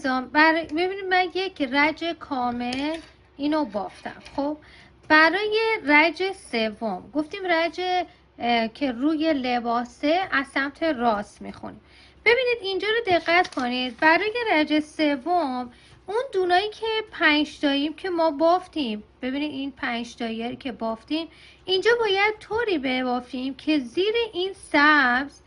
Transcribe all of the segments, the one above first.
عزیزان ببینید من یک رج کامل اینو بافتم. خب برای رج سوم گفتیم رج که روی لباسه از سمت راست میخونیم. ببینید اینجا رو دقت کنید. برای رج سوم اون دونایی که 5 تاییم که ما بافتیم، ببینید این 5 تایی که بافتیم اینجا باید طوری ببافیم که زیر این سبز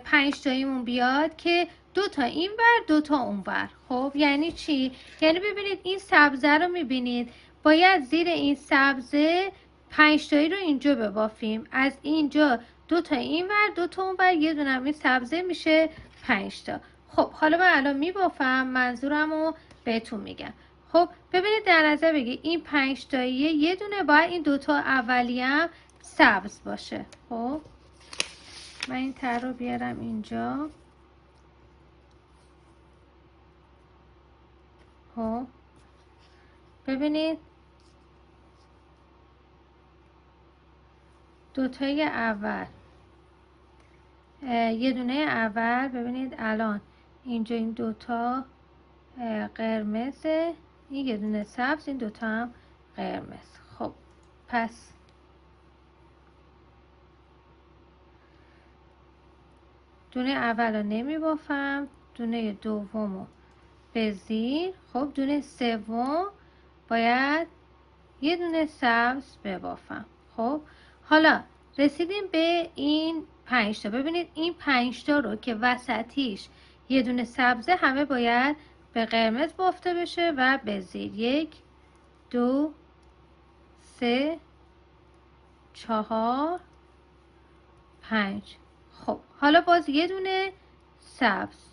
5 تاییمون بیاد که 2 تا این ور 2 تا اون ور. خب یعنی چی؟ یعنی ببینید این سبزه رو میبینید باید زیر این سبزه 5 تایی رو اینجا ببافیم. از اینجا 2 تا این ور 2 تا اون ور، یه دونه این سبزه میشه 5 تا. خب حالا من الان میبافم، منظورم رو بهتون میگم. خب ببینید در نظر بگید این 5 تاییه، یه دونه باید این 2 تا اولی هم سبز باشه. خب من این تر رو بیارم اینجا. خب ببینید 2 تای اول، یه دونه اول ببینید الان اینجا این 2 تا قرمزه، این یه دونه سبز، این 2 تا هم قرمز. خب پس دونه اول رو نمی بافم، دونه دوم رو به زیر. خب دونه سوم باید یه دونه سبز ببافم. خب حالا رسیدیم به این 5 تا. ببینید این 5 تا رو که وسطیش یه دونه سبزه همه باید به قرمز بافته بشه و به زیر. 1 2 3 4 5. خب حالا باز یه دونه سبز.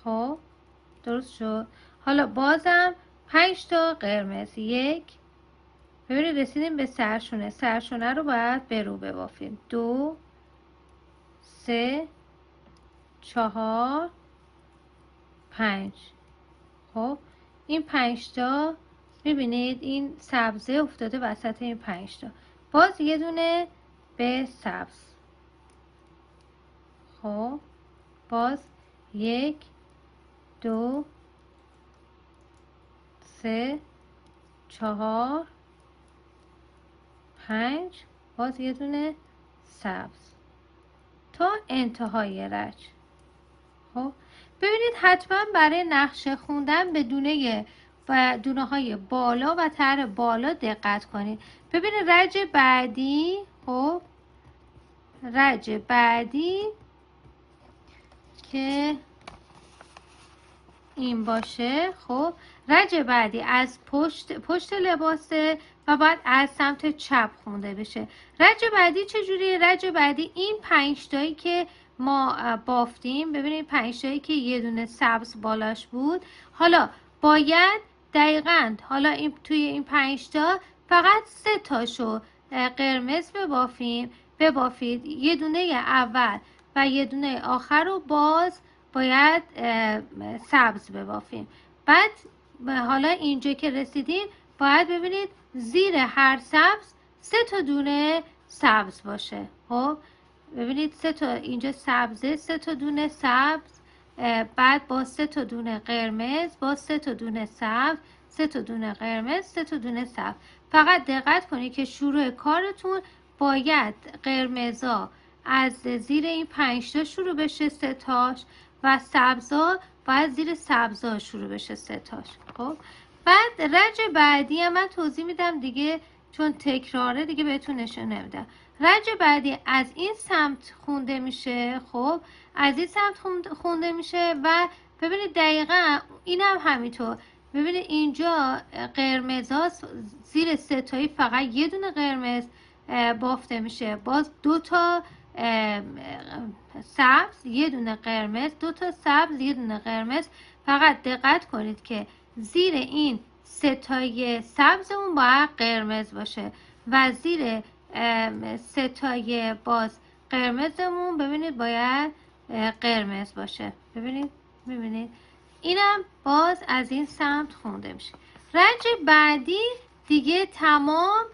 خب درست شد. حالا بازم 5 تا قرمز. 1 ببینید رسیدیم به سرشونه. سرشونه رو باید به رو ببافیم. 2 3 4 5. خب این 5 تا میبینید این سبزه افتاده وسط این 5 تا. باز یه دونه به سبز. خب باز 1 2 3 4 5. باز یه دونه سبز تا انتهای رج. خب ببینید حتما برای نقشه خوندن به دونه های بالا و تر بالا دقت کنید. ببینید رج بعدی، خب رج بعدی که این باشه، خب رج بعدی از پشت لباسه و بعد از سمت چپ خونده بشه. رج بعدی چجوریه؟ رج بعدی این 5 تایی که ما بافتیم، ببینید 5 تایی که یه دونه سبز بالاش بود، حالا باید دقیقاً حالا این توی این 5 تا فقط 3 تاشو قرمز ببافید. یه دونه اول و یه دونه آخر رو باز باید سبز ببافیم. بعد حالا اینجا که رسیدیم باید ببینید زیر هر سبز 3 تا دونه سبز باشه. خب ببینید 3 تا اینجا سبزه، 3 تا دونه سبز، بعد با 3 تا دونه قرمز، با 3 تا دونه سبز، 3 تا دونه قرمز، 3 تا دونه سبز. فقط دقت کنید که شروع کارتون باید قرمزا از زیر این 5 تا شروع بشه 3 تاش و سبزا باید زیر سبزا شروع بشه 3 تاش. خب بعد رج بعدی هم من توضیح میدم دیگه، چون تکراره دیگه بهتون نشون نمیدم. رج بعدی از این سمت خونده میشه. خب از این سمت خونده میشه و ببینید دقیقا اینم همینطور. ببینید اینجا قرمزاست، زیر 3 تایی فقط یه دونه قرمز بافته میشه. باز 2 تا سبز، یه دونه قرمز، 2 تا سبز، یه دونه قرمز. فقط دقت کنید که زیر این 3 تای سبزمون باید قرمز باشه و زیر 3 تای باز قرمزمون ببینید باید قرمز باشه. ببینید اینم باز از این سمت خونده میشه. رج بعدی دیگه تمام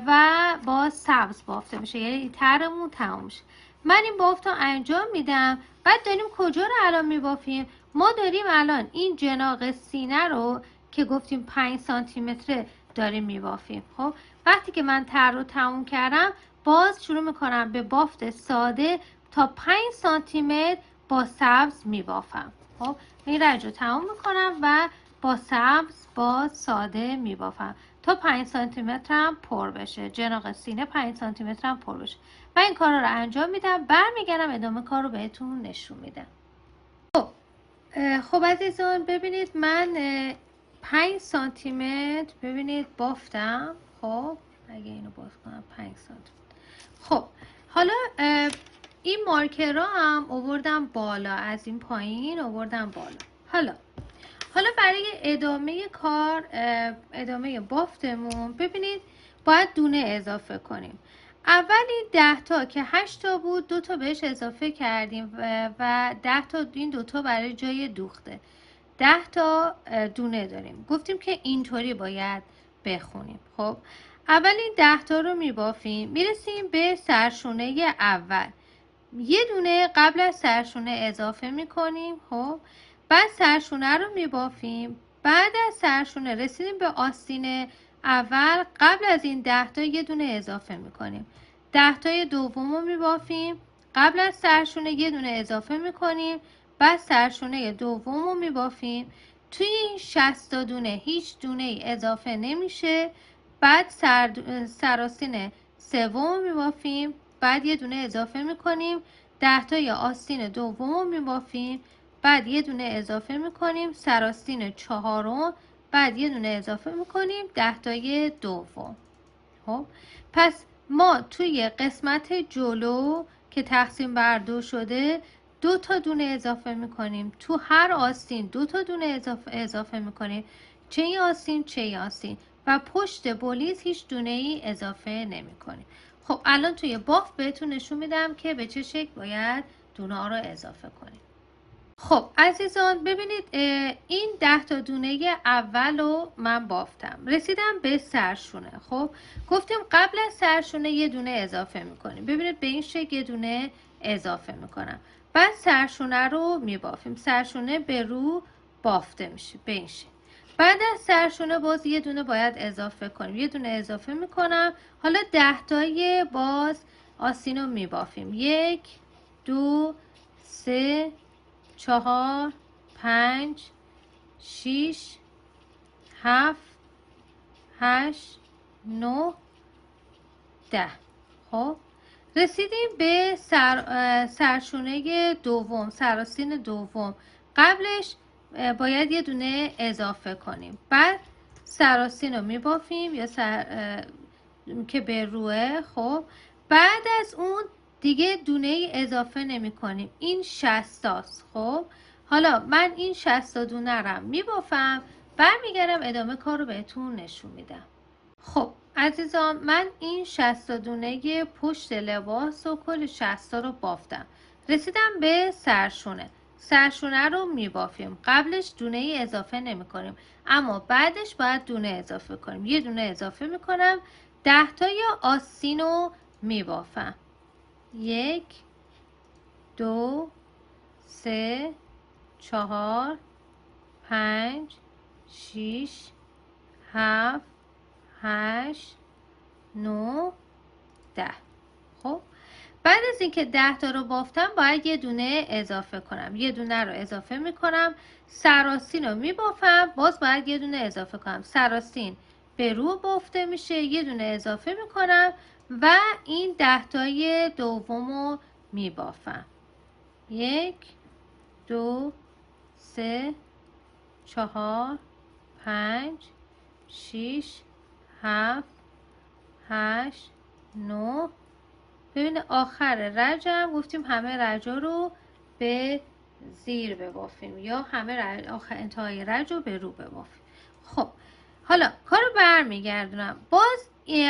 و باز سبز بافته میشه، یعنی ترمون تمام میشه. من این بافت رو انجام میدم. بعد داریم کجا رو الان میبافیم؟ ما داریم الان این جناق سینه رو که گفتیم 5 سانتی متر داریم میبافیم. خب وقتی که من طرح رو تموم کردم باز شروع میکنم به بافت ساده تا 5 سانتی متر با سبز میبافم. خب این رنج رو تموم میکنم و با سبز با ساده میبافم تا 5 سانتی متر هم پر بشه، جناق سینه 5 سانتی متر هم پر بشه. من این کار رو انجام میدم، برمیگردم ادامه کار رو بهتون نشون میدم. خب عزیزان ببینید من 5 سانتی متر ببینید بافتم. خب اگه اینو باز کنم 5 سانتی متر. خب حالا این مارکر هم آوردم بالا، از این پایین آوردم بالا. حالا برای ادامه کار، ادامه بافتمون ببینید باید دونه اضافه کنیم. اول این 10 تا که 8 تا بود 2 تا بهش اضافه کردیم و 10 تا این 2 تا برای جای دوخته 10 تا دونه داریم. گفتیم که اینطوری باید بخونیم. خب اول این 10 تا رو میبافیم، میرسیم به سرشونه اول، یه دونه قبل از سرشونه اضافه میکنیم. خب بعد سرشونه رو میبافیم. بعد از سرشونه رسیدیم به آستین اول، قبل از این 10 تا یه دونه اضافه میکنیم. 10 تای دوم رو میبافیم، قبل از سرشونه یه دونه اضافه میکنیم. بعد سرشونه دوم رو میبافیم. توی این 60 تا دونه هیچ دونه اضافه نمیشه. بعد سراسین سوم رو میبافیم، بعد یه دونه اضافه میکنیم. 10 تای آستین دوم رو میبافیم، بعد یه دونه اضافه میکنیم. سرآستین چهارم، بعد یه دونه اضافه میکنیم. 10 تای دوم. خب پس ما توی قسمت جلو که تقسیم بر 2 شده 2 تا دونه اضافه میکنیم. تو هر آستین 2 تا دونه اضافه میکنیم، چه این آستین چه این آستین، و پشت بولیز هیچ دونه ای اضافه نمی کنیم. خب الان توی بافت بهتون نشون میدم که به چه شکل باید دونه ها رو اضافه کنیم. خب عزیزان ببینید این 10 تا دونه اول رو من بافتم، رسیدم به سرشونه. خب گفتیم قبل از سرشونه یه دونه اضافه میکنیم. ببینید به این شکل یه دونه اضافه میکنم. بعد سرشونه رو میبافیم، سرشونه به رو بافته میشه به این شکل. بعد از سرشونه باز یه دونه باید اضافه کنیم، یه دونه اضافه میکنم. حالا 10 تای باز آستین رو میبافیم. 1 2 3 4 5 6 7 8 9 10. خب رسیدیم به سرشونه دوم، سرآستین دوم. قبلش باید یه دونه اضافه کنیم. بعد سرآستین رو میبافیم یا که به روه. خب بعد از اون دیگه دونه اضافه نمی کنیم. این 60 تاست. خب حالا من این 60 دونه رو میبافم، برمیگردم ادامه کار رو بهتون نشون میدم. خب عزیزان من این 60 دونه پشت لباس و کل 60 رو بافتم، رسیدم به سرشونه. سرشونه رو میبافیم، قبلش دونه ای اضافه نمی کنیم اما بعدش باید دونه اضافه کنیم. یه دونه اضافه میکنم. 10 تای آستین رو میبافم. 1 2 3 4 5 6 7 8 9 10. خب بعد از اینکه 10 تا رو بافتم باید یه دونه اضافه کنم. یه دونه رو اضافه میکنم. سرآستین رو میبافم، باز باید یه دونه اضافه کنم. سرآستین به رو بافته میشه، یه دونه اضافه میکنم و این 10 تای دوم رو میبافم. 1 2 3 4 5 6 7 8 9. ببین آخر رجم گفتیم همه رجا رو به زیر ببافیم یا همه آخر انتهای رج رو به رو ببافیم. خب حالا کار رو برمیگردونم. باز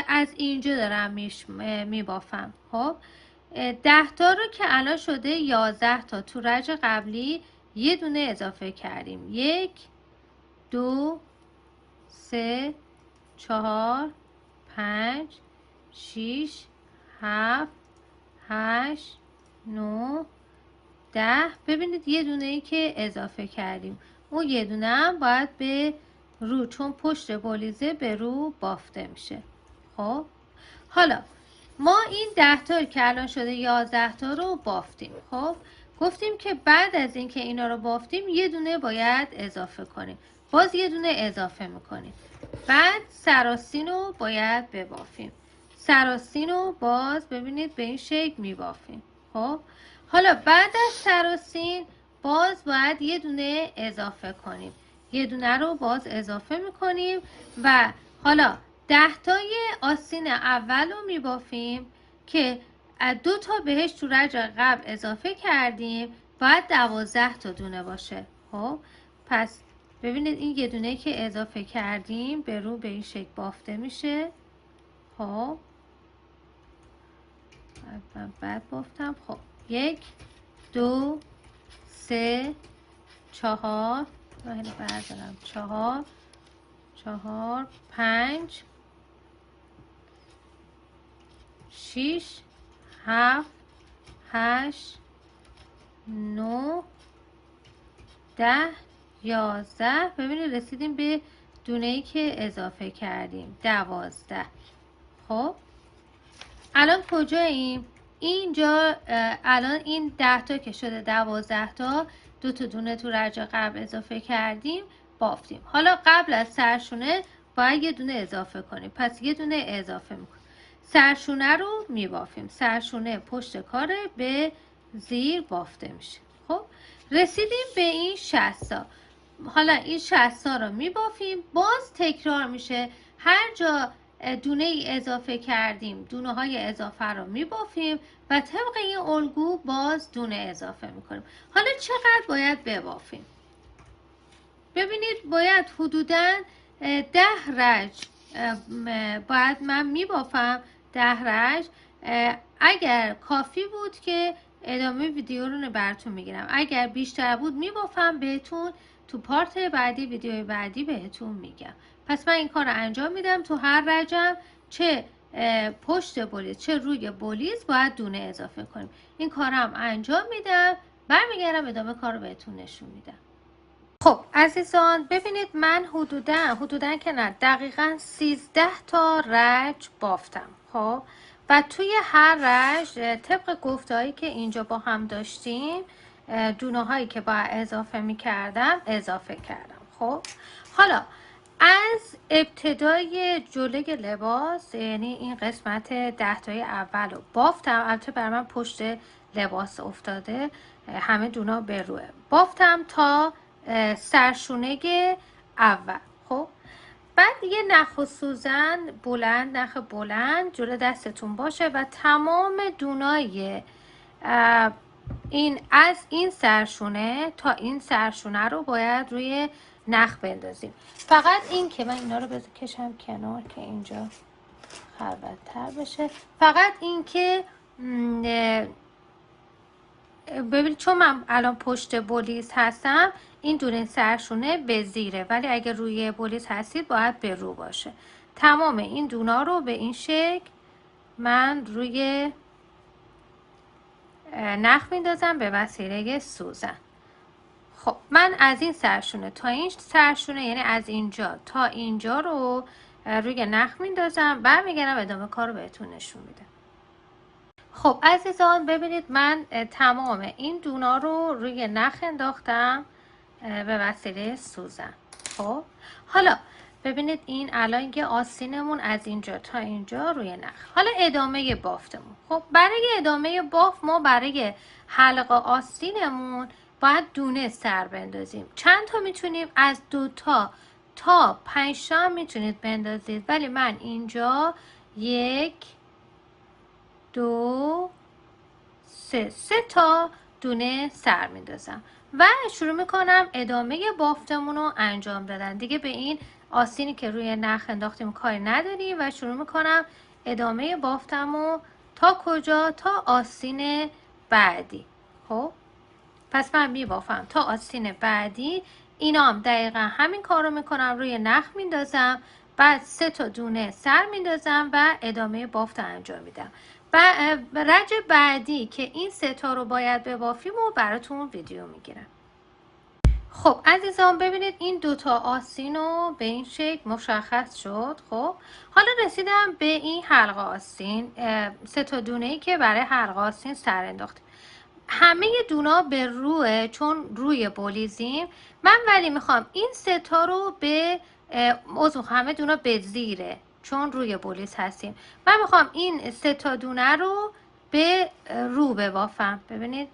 از اینجا دارم میبافم. خب 10 تا رو که الان شده 11 تا، تو رج قبلی یه دونه اضافه کردیم. 1 2 3 4 5 6 7 8 9 10. ببینید یه دونه ای که اضافه کردیم اون یه دونه هم باید به رو، چون پشت بولیزه به رو بافته میشه. خب حالا ما این 10 تا که الان شده 11 تا رو بافتیم. خب گفتیم که بعد از اینکه اینا رو بافتیم یه دونه باید اضافه کنیم، باز یه دونه اضافه میکنیم، بعد سراسین رو باید ببافیم. سراسین رو باز ببینید به این شکل میبافیم. خب حالا بعد از سراسین باز باید یه دونه اضافه کنیم، یه دونه رو باز اضافه میکنیم و حالا 10 تای آستین اول رو میبافیم که 2 تا بهش تو رجع قبل اضافه کردیم، باید 12 تا دونه باشه. خب پس ببینید این یه دونه که اضافه کردیم به رو به این شکل بافته میشه. خب بعد بافتم. خب 1 2 3 4 بردارم 4 5 6 7 8 9 10 11. ببینید رسیدیم به دونه‌ای که اضافه کردیم 12. خب الان کجاییم؟ اینجا الان این 10 تا که شده 12 تا، 2 تا دونه تو رجع قبل اضافه کردیم بافتیم. حالا قبل از سرشونه باید یه دونه اضافه کنیم، پس یه دونه اضافه میکنیم، سرشونه رو میبافیم. سرشونه پشت کاره به زیر بافته میشه. خب رسیدیم به این 60 تا. حالا این 60 تا رو میبافیم، باز تکرار میشه، هر جا دونه ای اضافه کردیم دونه های اضافه رو میبافیم و طبق این الگو باز دونه اضافه میکنیم. حالا چقدر باید ببافیم؟ ببینید باید حدوداً 10 رج باید من میبافم. 10 رج اگر کافی بود که ادامه ویدیو رو براتون میگیرم، اگر بیشتر بود میبافم بهتون تو پارت بعدی ویدیوی بعدی بهتون میگم. پس من این کار رو انجام میدم. تو هر رجم چه پشت بولیز چه روی بولیز باید دونه اضافه کنیم. این کارم انجام میدم، برمیگردم ادامه کار رو بهتون نشون میدم. خب عزیزان ببینید من حدوداً که نه دقیقاً 13 تا رج بافتم. خب و توی هر رج طبق گفتهایی که اینجا با هم داشتیم دونه هایی که باید اضافه می کردم اضافه کردم. خب حالا از ابتدای جلوی لباس، یعنی این قسمت 10 تای اول رو بافتم. البته بر من پشت لباس افتاده، همه دونا به روه بافتم تا سرشونه اول. خب بعد یه نخ و سوزن بلند، نخ بلند جلو دستتون باشه و تمام دونای این از این سرشونه تا این سرشونه رو باید روی نخ بندازیم. فقط این که من اینا رو بکشم کنار که اینجا خلوت‌تر بشه. فقط این که ببینید چون من الان پشت بولیز هستم این دونه سرشونه به زیره، ولی اگه روی بولیز هستید باید به رو باشه. تمام این دونا رو به این شکل من روی نخ میندازم به وسیله سوزن. خب من از این سرشونه تا این سرشونه، یعنی از اینجا تا اینجا رو روی نخ میندازم، برمیگردم ادامه کار رو بهتون نشون میدم. خب عزیزان ببینید من تمام این دونا رو روی نخ انداختم به وسیله سوزن. خب حالا ببینید این الان یه آستینمون از اینجا تا اینجا روی نخ. حالا ادامه بافتمون. خب برای ادامه بافت ما برای حلقه آستینمون باید دونه سر بندازیم. چند تا میتونیم؟ از 2 تا 5 تا میتونید بندازید، ولی من اینجا 1 2 3 تا دونه سر میندازم و شروع میکنم ادامه بافتمون رو انجام دادن. دیگه به این آستینی که روی نخ انداختیم کاری نداریم و شروع میکنم ادامه بافتمو تا کجا؟ تا آستین بعدی. خب پس من میبافم تا آستین بعدی. اینا هم دقیقا همین کار رو میکنم، روی نخ میندازم، بعد 3 تا دونه سر میندازم و ادامه بافت انجام میدم. رج بعدی که این سه تا رو باید ببافیم و براتون ویدیو میگیرم. خب عزیزان ببینید این دوتا آستین رو به این شکل مشخص شد. خب حالا رسیدم به این حلقه آستین، سه تا دونه‌ای که برای حلقه آستین سر انداختیم. همه دونا به روه چون روی بولیزیم. من ولی میخوام این سه تا رو به همه دونا به زیره چون روی بولیز هستیم. من میخوام این سه تا دونه رو به رو ببافم. ببینید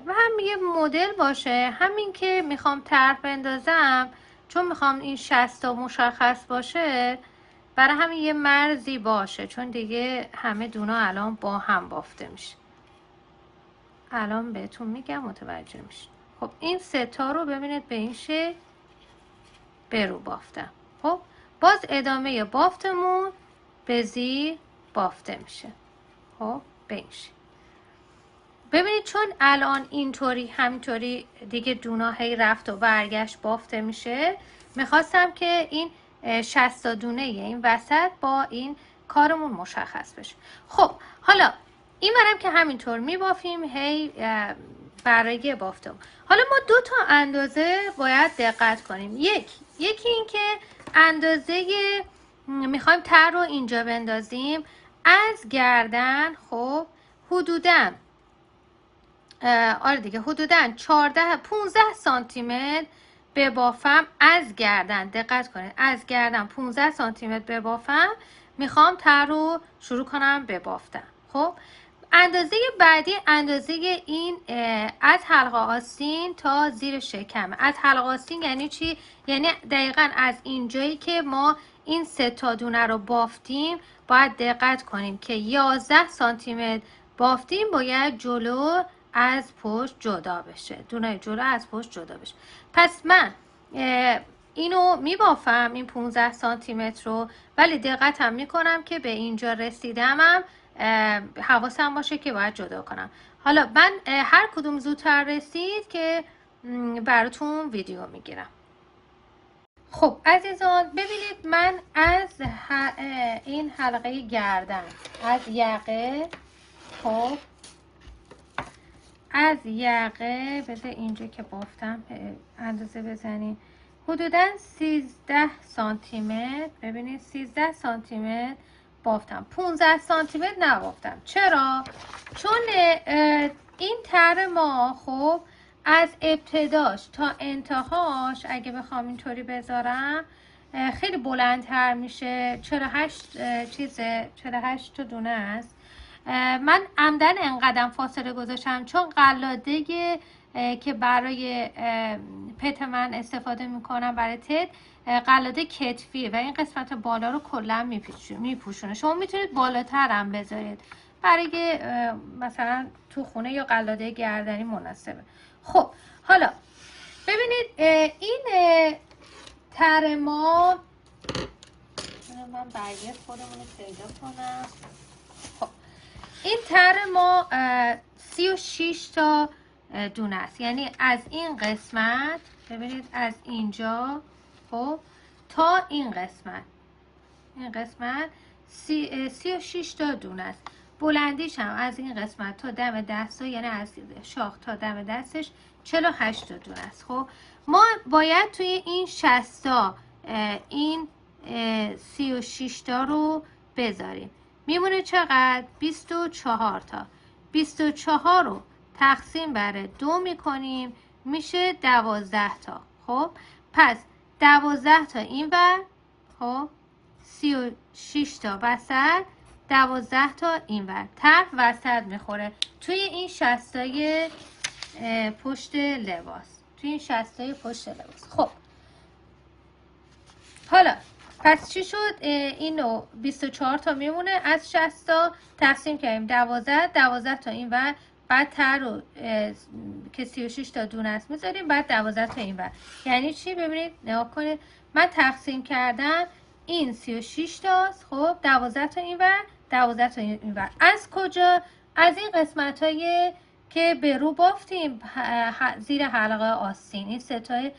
و هم یه مدل باشه، همین که میخوام طرح بندازم چون میخوام این 60 تا مشخص باشه، برای همین یه مرزی باشه چون دیگه همه دونا الان با هم بافته میشه. الان بهتون میگم متوجه میشین. خب این سه تا رو ببینید به این شکل برو بافتم. خب باز ادامه بافتمون به زیر بافته میشه. خب به این شکل ببینید چون الان اینطوری همینطوری دیگه دونا هی رفت و برگشت بافته میشه، میخواستم که این 60 دونه این وسط با این کارمون مشخص بشه. خب حالا این برم که همینطور میبافیم هی برای بافتم. حالا ما دو تا اندازه باید دقت کنیم. یکی این که اندازه میخوایم تر رو اینجا بندازیم از گردن. خب حدوداً آره دیگه حدوداً 15 سانتی متر ببافم از گردن. دقت کنید از گردن 15 سانتی متر ببافم. میخوام تر رو شروع کنم ببافتم. خب اندازه بعدی اندازه این از حلقه آستین تا زیر شکم. از حلقه آستین یعنی چی؟ یعنی دقیقاً از اینجایی که ما این سه تا دونه رو بافتیم باید دقت کنیم که 11 سانتی متر بافتیم باید جلو از پشت جدا بشه. دونه جلو از پشت جدا بشه. پس من اینو میبافم این 15 سانتی متر رو، ولی دقتم میکنم که به اینجا رسیدمم حواسم باشه که باید جدا کنم. حالا من هر کدوم زودتر رسید که براتون ویدیو میگیرم. خب عزیزان ببینید من از این حلقه گردن از یقه، خب از یقه بذار اینجا که بافتم اندازه بزنیم حدوداً 13 سانتی متر. ببینید 13 سانتی متر بافتم، 15 سانتی متر نبافتم. چرا؟ چون این تر ما خب از ابتداش تا انتهاش اگه بخوام اینطوری بذارم خیلی بلندتر میشه. 48 تا دونه است. من عمدن انقدر فاصله گذاشتم چون قلاده که برای پت من استفاده میکنم برای تد قلاده کتفیه و این قسمت بالا رو کلا میپوشونه. شما میتونید بالاتر هم بذارید برای مثلا تو خونه یا قلاده گردنی مناسبه. خب حالا ببینید این تر ما، من برگه خودمون رو پیدا کنم. خب این تر ما 36 تا دونه است. یعنی از این قسمت ببینید از اینجا خب تا این قسمت 36 تا دونه است. بلندیش هم از این قسمت تا دم دستا یعنی از شاخ تا دم دستش 48 تا دونه است. خب ما باید توی این 60 تا این 36 تا رو بذاریم. میمونه چقدر؟ 24 تا. 24 رو تقسیم بر 2 میکنیم میشه 12 تا. خب پس 12 تا این ور، خب 36 تا وسط، 12 تا این ور. طرف وسط میخوره توی این 60 تای پشت لباس. توی این 60 تای پشت لباس. خب حالا پس چی شد؟ اینو 24 تا میمونه از 60 تا تقسیم کردیم 12 تا این ور، بعد تر رو که 36 تا دونه است میذاریم، بعد 12 تا این ور. یعنی چی؟ ببینید نگاه کنید من تقسیم کردم این 36 تاست. خب 12 تا این ور، 12 تا این ور. از کجا؟ از این قسمت هایی که به رو بافتیم زیر حلقه آستین، این سه تای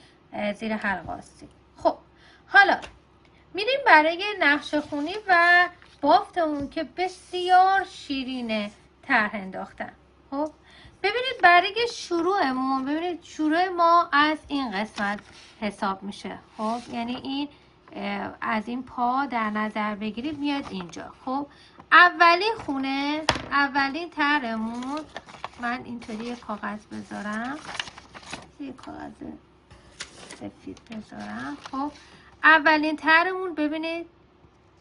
زیر حلقه آستین. خب حالا میریم برای نقشه خونی و بافتمون که بسیار شیرینه طرح انداختم. خب ببینید برای شروعمون، ببینید شروع ما از این قسمت حساب میشه. خب یعنی این از این پا در نظر بگیرید میاد اینجا. خب اولین خونه، اولین طرحمون، من اینطوری یه کاغذ بذارم، یه کاغذ سفید بذارم. خب اولین طرحمون ببینید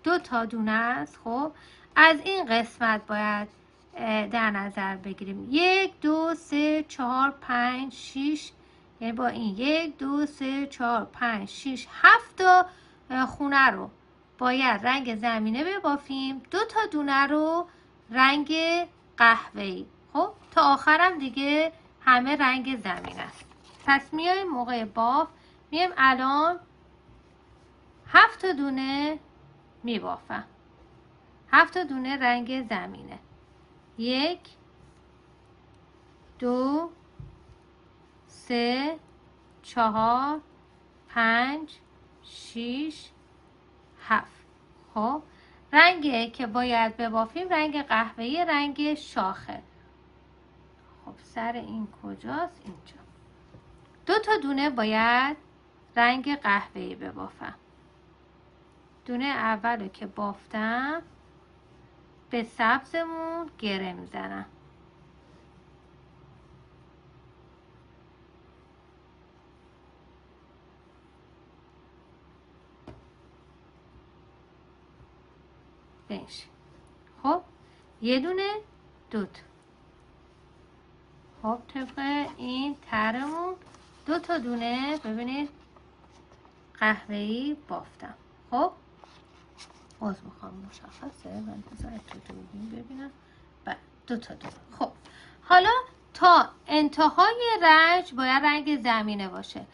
2 تا دونه است. خب از این قسمت باید در نظر بگیریم. 1 2 3 4 5 6، یعنی با این 1 2 3 4 5 6 7 تا خونه رو باید رنگ زمینه ببافیم، 2 تا دونه رو رنگ قهوه‌ای. خب تا آخرم دیگه همه رنگ زمین است. پس میایم موقع باف میایم الان 7 تا دونه میبافم، 7 تا دونه رنگ زمینه. 1 2 3 4 5 6 7. خب رنگی که باید ببافیم رنگ قهوه‌ای، رنگ شاخه. خب سر این کجاست؟ اینجا. 2 تا دونه باید رنگ قهوه‌ای ببافم. دونه اولو که بافتم به سبزمون گره میزنم. بنش. خب یه دونه، 2 تا. خب طبق این طرحمون 2 تا دونه ببینید قهوه‌ای بافتم. خب باز میخوام مشخصه من بذار تو دوربین ببینم. 2 تا دونه. خب حالا تا انتهای رنج باید رنگ زمینه باشه.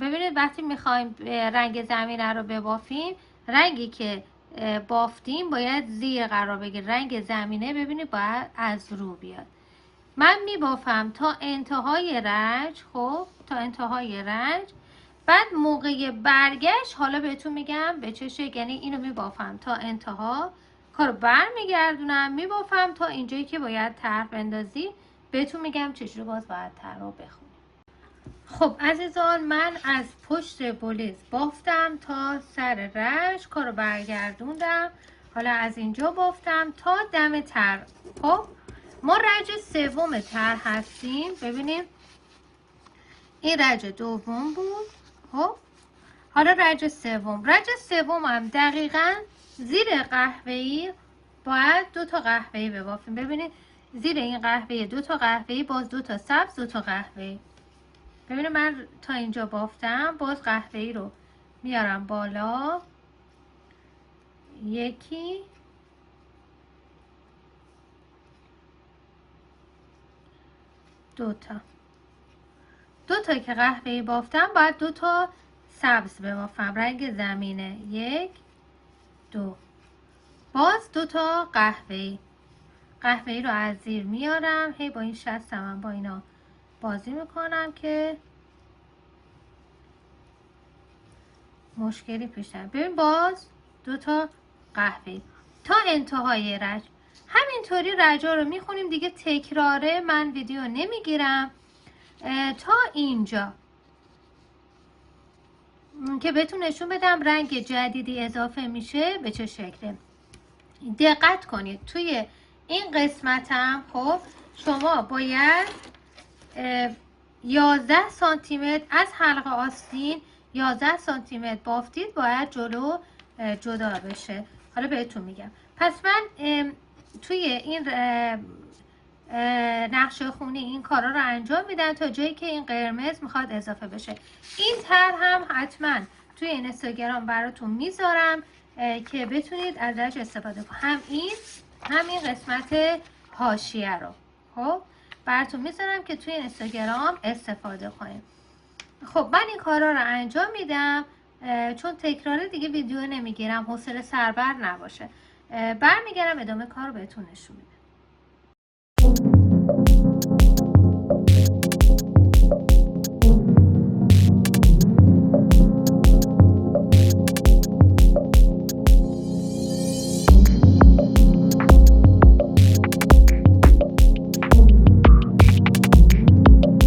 ببینید وقتی میخوایم رنگ زمینه رو ببافیم، رنگی که بافتیم باید زیر قرار بگیره. رنگ زمینه ببینید باید از رو بیاد. من میبافم تا انتهای رنج. خب تا انتهای رنج، بعد موقع برگشت حالا بهتون میگم به چه شکل. یعنی اینو میبافم تا انتها، کارو برمیگردونم میبافم تا اینجایی که باید طرح بندازی. بهتون میگم چجوری باز باید طرح رو بخونیم. خب عزیزان من از پشت بولیز بافتم تا سر رنج، کارو برگردوندم. حالا از اینجا بافتم تا دم طرح. خب ما رنج سوم طرح هستیم. ببینیم این رنج دوم بود. خب حالا رنج سوم. رنج سوم هم دقیقاً زیر قهوه‌ای باید 2 تا قهوه‌ای ببافیم. ببینید زیر این قهوه‌ای 2 تا قهوه‌ای، باز 2 تا سبز، 2 تا قهوه‌ای. ببینید من تا اینجا بافتم، باز قهوه‌ای رو میارم بالا. 1 2 تا. 2 تا که قهوه‌ای بافتم باید 2 تا سبز ببافم رنگ زمینه. 1 2. باز 2 تا قهوه‌ای. قهوه‌ای رو از زیر میارم، هی با این شستم من با اینا بازی میکنم که مشکلی پیش نیاد. ببین باز 2 تا قهوه‌ای تا انتهای رنج. همینطوری رنجا رو میخونیم دیگه. تکراره من ویدیو نمیگیرم تا اینجا که بهتون نشون بدم رنگ جدیدی اضافه میشه به چه شکله. دقت کنید توی این قسمتم خب شما باید 11 سانتی متر از حلقه آستین 11 سانتی متر بافتید باید جلو جدا بشه. حالا بهتون میگم. پس من توی این نقشه خونی این کارا رو انجام میدم تا جایی که این قرمز میخواد اضافه بشه. این طرح هم حتما توی اینستاگرام براتون میذارم که بتونید ازش استفاده کنید. همین قسمت حاشیه رو خب براتون میذارم که توی اینستاگرام استفاده کنید. خب من این کارا رو انجام میدم چون تکرار دیگه ویدیو نمیگیرم، حوصله سربر نباشه. برمیگردم ادامه کار رو بهتون نشون میدم.